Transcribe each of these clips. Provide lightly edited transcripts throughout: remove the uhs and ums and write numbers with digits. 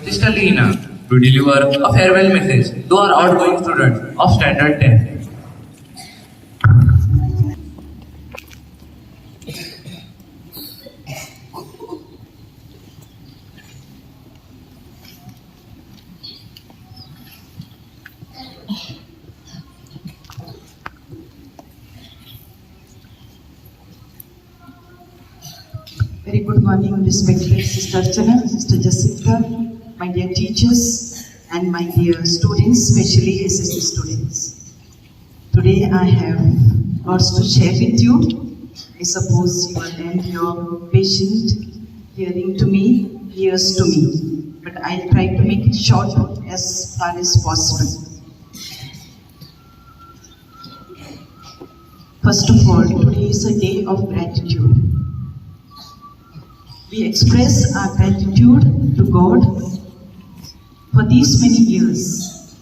Sister Leena to deliver a farewell message to our outgoing students of Standard 10. Very good morning, respected Sister Ursula, Sister Jessica, my dear teachers, and my dear students, especially SSC students. Today I have lots to share with you. I suppose you will lend your patient hearing to me, ears to me, but I'll try to make it short as far as possible. First of all, today is a day of gratitude. We express our gratitude to God for these many years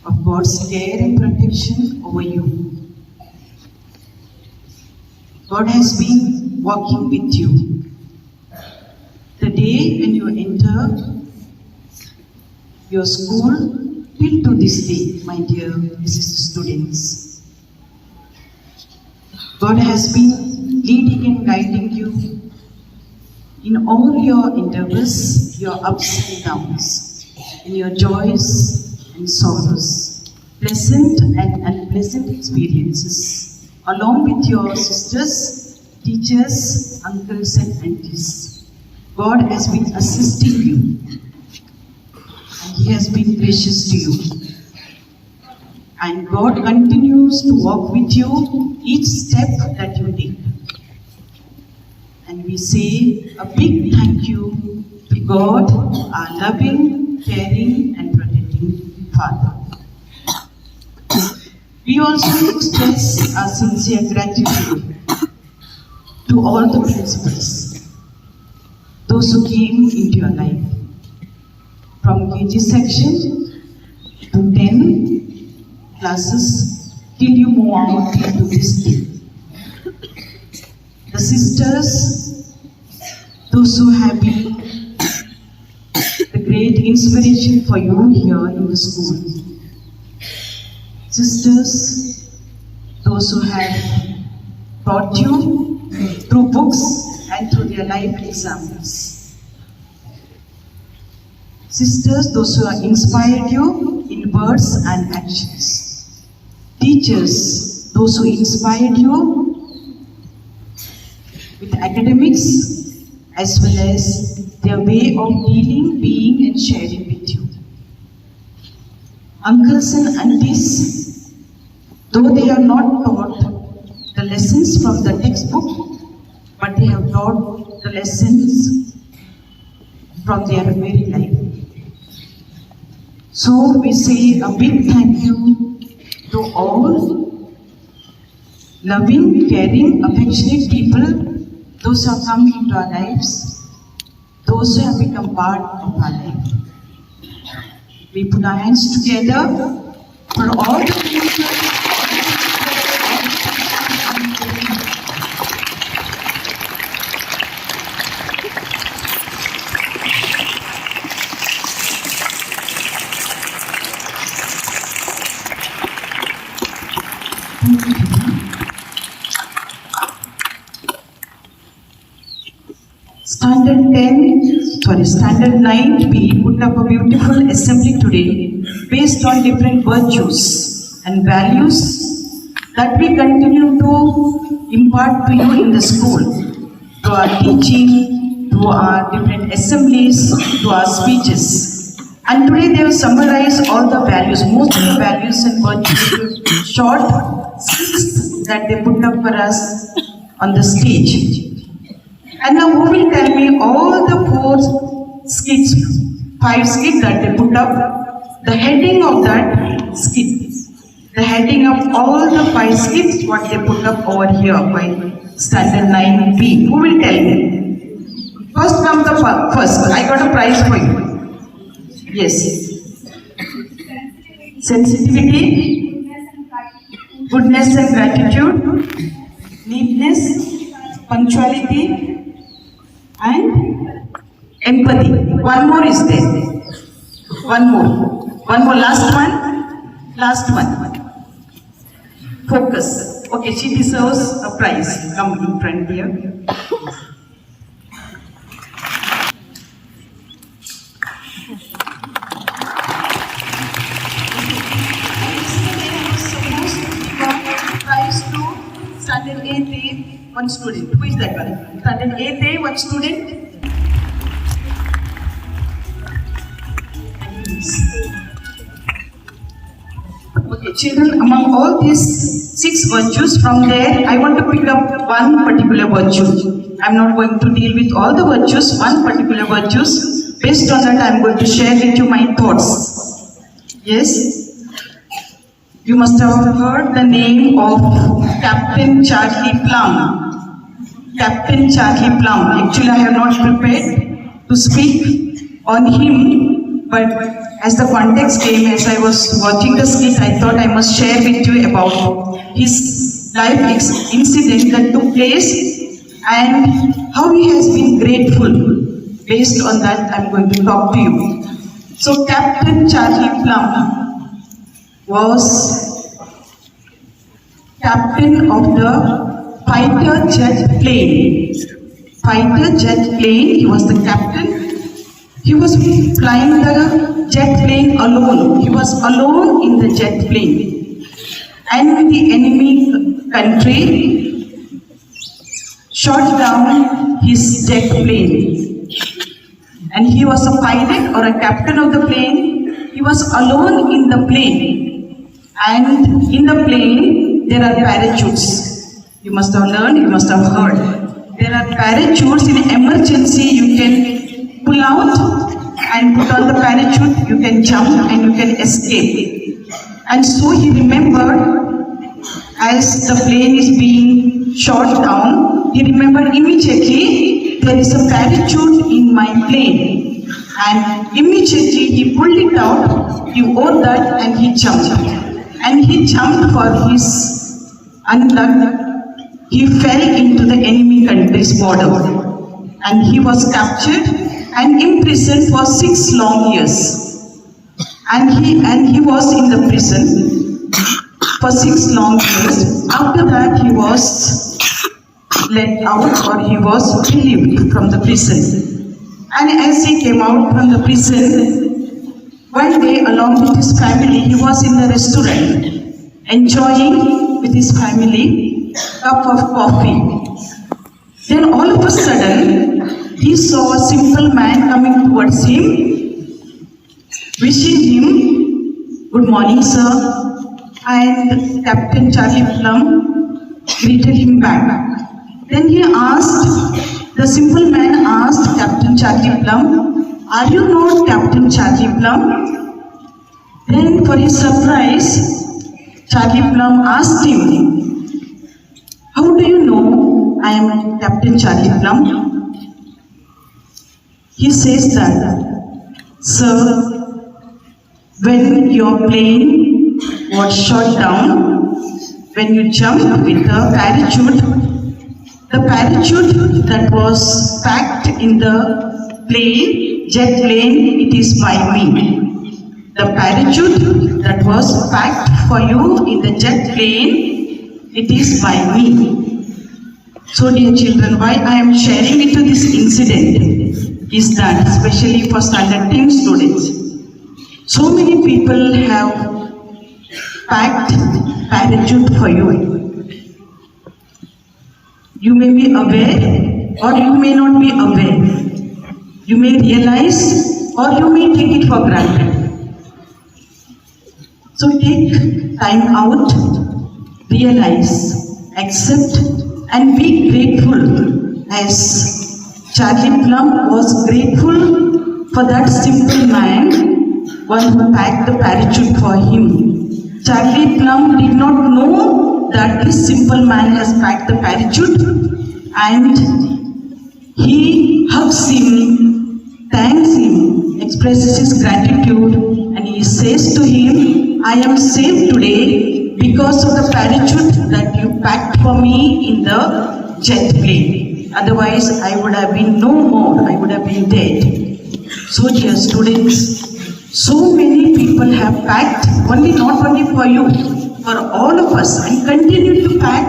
of God's care and protection over you. God has been walking with you. The day when you enter your school till to this day, my dear students. God has been leading and guiding you in all your endeavors, your ups and downs, in your joys and sorrows, pleasant and unpleasant experiences, along with your sisters, teachers, uncles and aunties. God has been assisting you, and He has been gracious to you. And God continues to walk with you each step that you take. And we say a big thank you to God, our loving, caring and protecting Father. We also express our sincere gratitude to all the principals, those who came into your life, from KG section to 10 classes till you move on into this day. The sisters, those who have been the great inspiration for you here in the school. Sisters, those who have taught you through books and through their life examples. Sisters, those who have inspired you in words and actions. Teachers, those who inspired you with academics as well as their way of dealing, being and sharing with you. Uncles and aunties, though they are not taught the lessons from the textbook, but they have taught the lessons from their very life. So we say a big thank you to all loving, caring, affectionate people, those who have come into our lives, those who have become part of our life. We put our hands together for all the people. Standard 9, we put up a beautiful assembly today based on different virtues and values that we continue to impart to you in the school, to our teaching, to our different assemblies, to our speeches. And today they have summarized all the values, most of the values and virtues, short skits that they put up for us on the stage. And now who will tell me all the 4 skits, 5 skits that they put up, the heading of that skit, the heading of all the 5 skits what they put up over here by Standard 9B. Who will tell me? First come the first. I got a prize for you. Yes. Sensitivity, goodness and gratitude, neatness, punctuality, and Empathy. One more is there. One more. One more. Last one. Last one. Focus. Okay, she deserves a prize. Come in front here. Prize to standard 8A, one student. Who is that one? Standard 8A, one student. Okay, children, among all these 6 virtues, from there I want to pick up one particular virtue. I'm not going to deal with all the virtues, one particular virtues. Based on that, I'm going to share with you my thoughts. Yes? You must have heard the name of Captain Charlie Plum. Captain Charlie Plum. Actually, I have not prepared to speak on him, but as the context came, as I was watching the skit, I thought I must share with you about his life incident that took place and how he has been grateful. Based on that, I'm going to talk to you. So, Captain Charlie Plum was captain of the fighter jet plane. Fighter jet plane, he was the captain. He was flying the jet plane alone. He was alone in the jet plane. And the enemy country shot down his jet plane. And he was a pilot or a captain of the plane. He was alone in the plane. And in the plane, there are parachutes. You must have learned, you must have heard. There are parachutes. In emergency, you can pull out and put on the parachute, you can jump and you can escape. And so he remembered, as the plane is being shot down, he remembered immediately, there is a parachute in my plane. And immediately he pulled it out, he wore that and he jumped. And he jumped for his unluck. He fell into the enemy country's border. And he was captured and imprisoned for 6 long years. And he was in the prison for 6 long years. After that, he was let out, or he was relieved from the prison. And as he came out from the prison, one day, along with his family, he was in the restaurant, enjoying with his family a cup of coffee. Then all of a sudden, he saw a simple man coming towards him, wishing him, "Good morning, sir." And Captain Charlie Plum greeted him back. Then the simple man asked Captain Charlie Plum, "Are you not Captain Charlie Plum?" Then, for his surprise, Charlie Plum asked him, "How do you know I am Captain Charlie Plum?" He says that, "Sir, when your plane was shot down, when you jumped with the parachute that was packed in the jet plane, it is by me. The parachute that was packed for you in the jet plane, it is by me." So, dear children, why I am sharing it to this incident is that, especially for standard 10 students, so many people have packed parachute for you. You may be aware or you may not be aware. You may realize or you may take it for granted. So take time out, realize, accept and be grateful, as Charlie Plum was grateful for that simple man, one who packed the parachute for him. Charlie Plum did not know that this simple man has packed the parachute, and he hugs him, thanks him, expresses his gratitude, and he says to him, "I am safe today because of the parachute that you packed for me in the jet plane. Otherwise, I would have been no more, I would have been dead." So dear students, so many people have packed, not only for you, for all of us, and continue to pack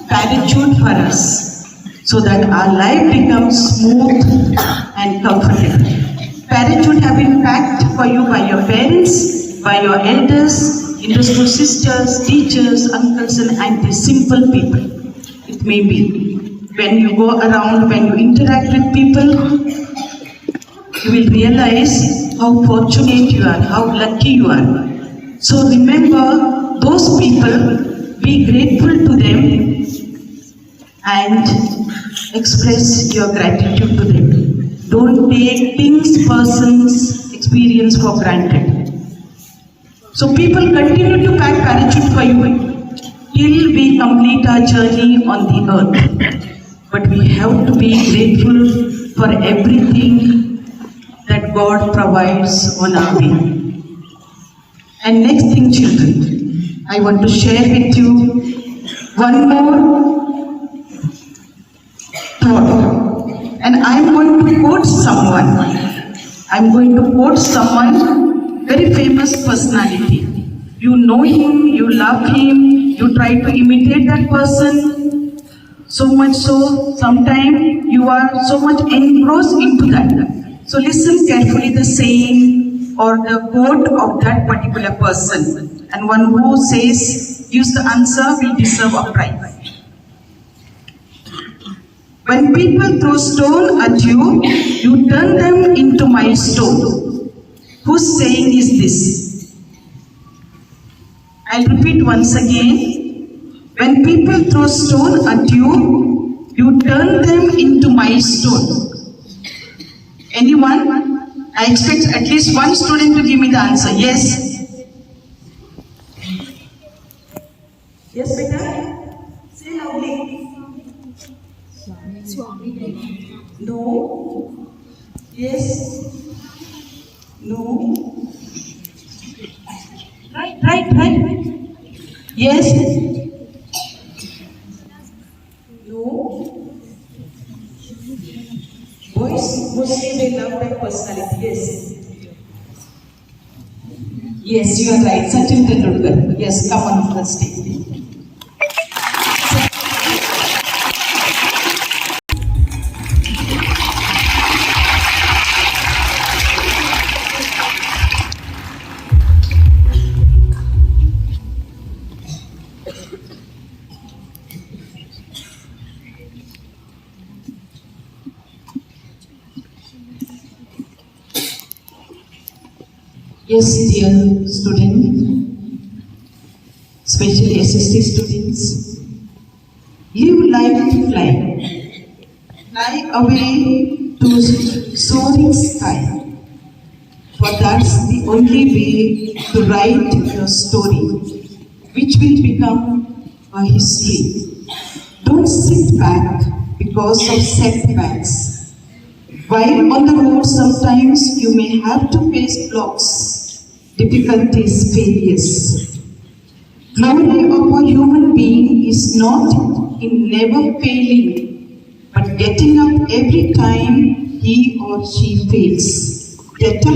parachute for us, so that our life becomes smooth and comfortable. Parachute have been packed for you by your parents, by your elders, industrial sisters, teachers, uncles and aunties, simple people. It may be. When you go around, when you interact with people, you will realize how fortunate you are, how lucky you are. So remember those people, be grateful to them and express your gratitude to them. Don't take things, persons, experience for granted. So people continue to pack parachute for you till we complete our journey on the earth. But we have to be grateful for everything that God provides on our way. And next thing, children, I want to share with you one more thought. And I'm going to quote someone. I'm going to quote someone, very famous personality. You know him, you love him, you try to imitate that person. So much so, sometimes you are so much engrossed into that. So listen carefully the saying or the quote of that particular person. And one who says, gives the answer will deserve a prize. When people throw stone at you, you turn them into milestone. Whose saying is this? I'll repeat once again. When people throw stone at you, you turn them into milestone. Anyone? I expect at least one student to give me the answer. Yes? Yes, beta? Say loudly. No? Yes? No? Right. Yes? No? Boys, mostly they love that personality. Yes? Yes, you are right. Sachin Tendulkar. Yes, come on the stage. Yes, dear student, especially SST students, live life to fly. Fly away to soaring sky. For that's the only way to write your story, which will become a history. Don't sit back because of setbacks. While on the road, sometimes you may have to face blocks, difficulties, failures. Glory of a human being is not in never failing, but getting up every time he or she fails. Get up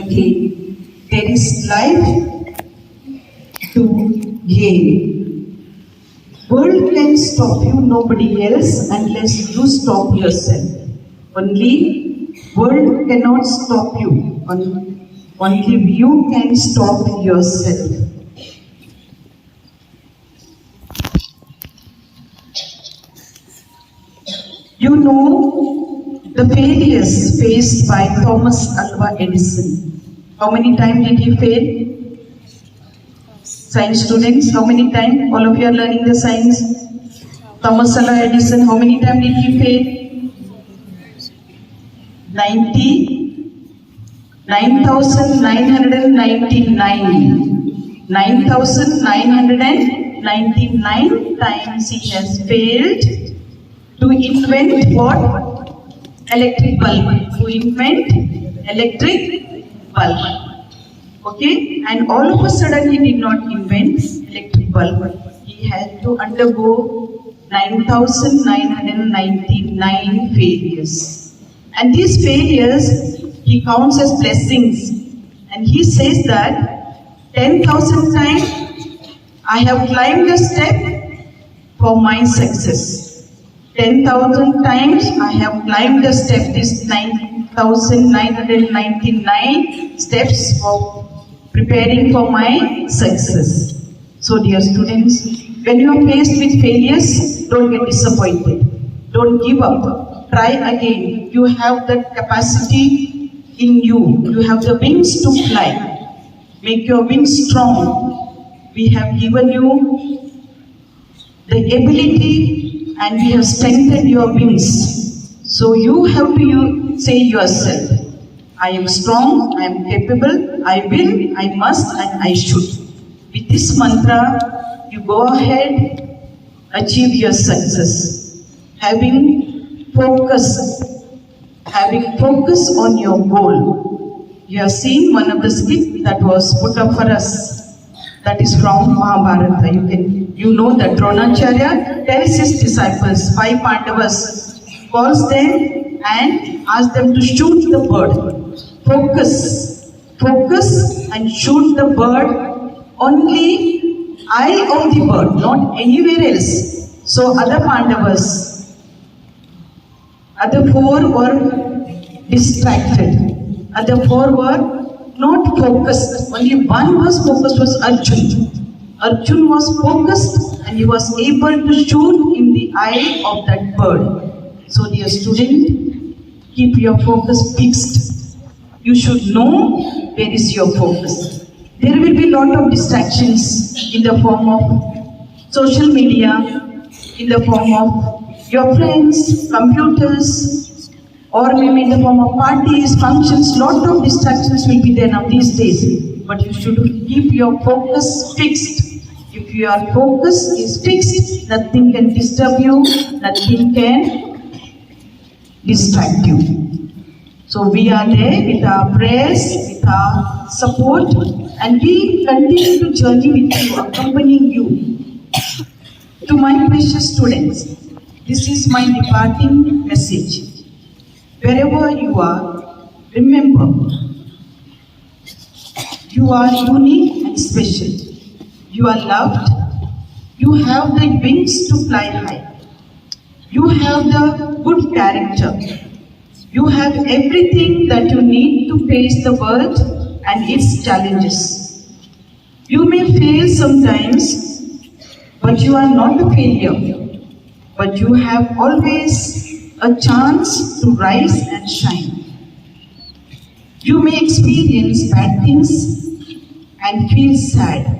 again. There is life to gain. World can stop you, nobody else, unless you stop yourself. Only world cannot stop you. Only you can stop yourself. You know the failures faced by Thomas Alva Edison. How many times did he fail? Science students, how many times? All of you are learning the science. Thomas Alva Edison, how many times did he fail? 9,999. 9,999 times he has failed to invent what? Electric bulb. To invent electric bulb. Okay? And all of a sudden he did not invent electric bulb. He had to undergo 9,999 failures. And these failures he counts as blessings. And he says that 10,000 times I have climbed a step for my success. 10,000 times I have climbed a step, this 9,999 steps for preparing for my success. So dear students, when you are faced with failures, don't get disappointed. Don't give up. Try again. You have that capacity in you. You have the wings to fly. Make your wings strong. We have given you the ability and we have strengthened your wings. So you have to say yourself, I am strong, I am capable, I will, I must and I should. With this mantra, you go ahead, achieve your success. Having focus on your goal. You have seen one of the skits that was put up for us. That is from Mahabharata. You know that Dronacharya tells his disciples, 5 Pandavas, calls them and asks them to shoot the bird. Focus and shoot the bird, only eye of the bird, not anywhere else. So other Pandavas, other 4 were distracted. Other 4 were not focused. Only one was focused, was Arjun. Arjun was focused and he was able to shoot in the eye of that bird. So dear student, keep your focus fixed. You should know where is your focus. There will be a lot of distractions in the form of social media, in the form of your friends, computers, or maybe in the form of parties, functions. Lot of distractions will be there now these days. But you should keep your focus fixed. If your focus is fixed, nothing can disturb you, nothing can distract you. So we are there with our prayers, with our support, and we continue to journey with you, accompanying you. To my precious students, this is my departing message. Wherever you are, remember, you are unique and special. You are loved. You have the wings to fly high. You have the good character. You have everything that you need to face the world and its challenges. You may fail sometimes, but you are not a failure. But you have always a chance to rise and shine. You may experience bad things and feel sad.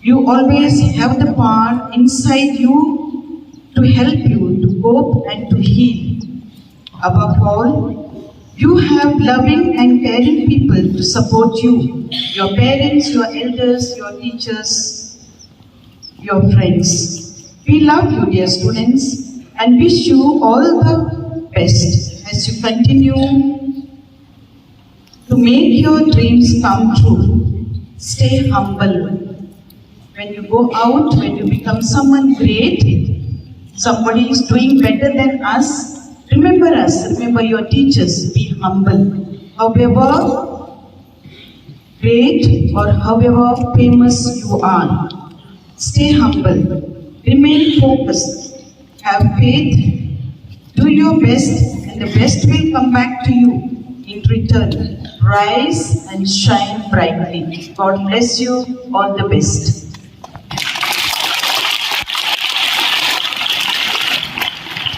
You always have the power inside you to help you to cope and to heal. Above all, you have loving and caring people to support you. Your parents, your elders, your teachers, your friends. We love you, dear students, and wish you all the best as you continue to make your dreams come true. Stay humble. When you go out, when you become someone great, somebody is doing better than us, remember us, remember your teachers, be humble. However great or however famous you are, stay humble, remain focused. Have faith, do your best, and the best will come back to you in return. Rise and shine brightly. God bless you. All the best.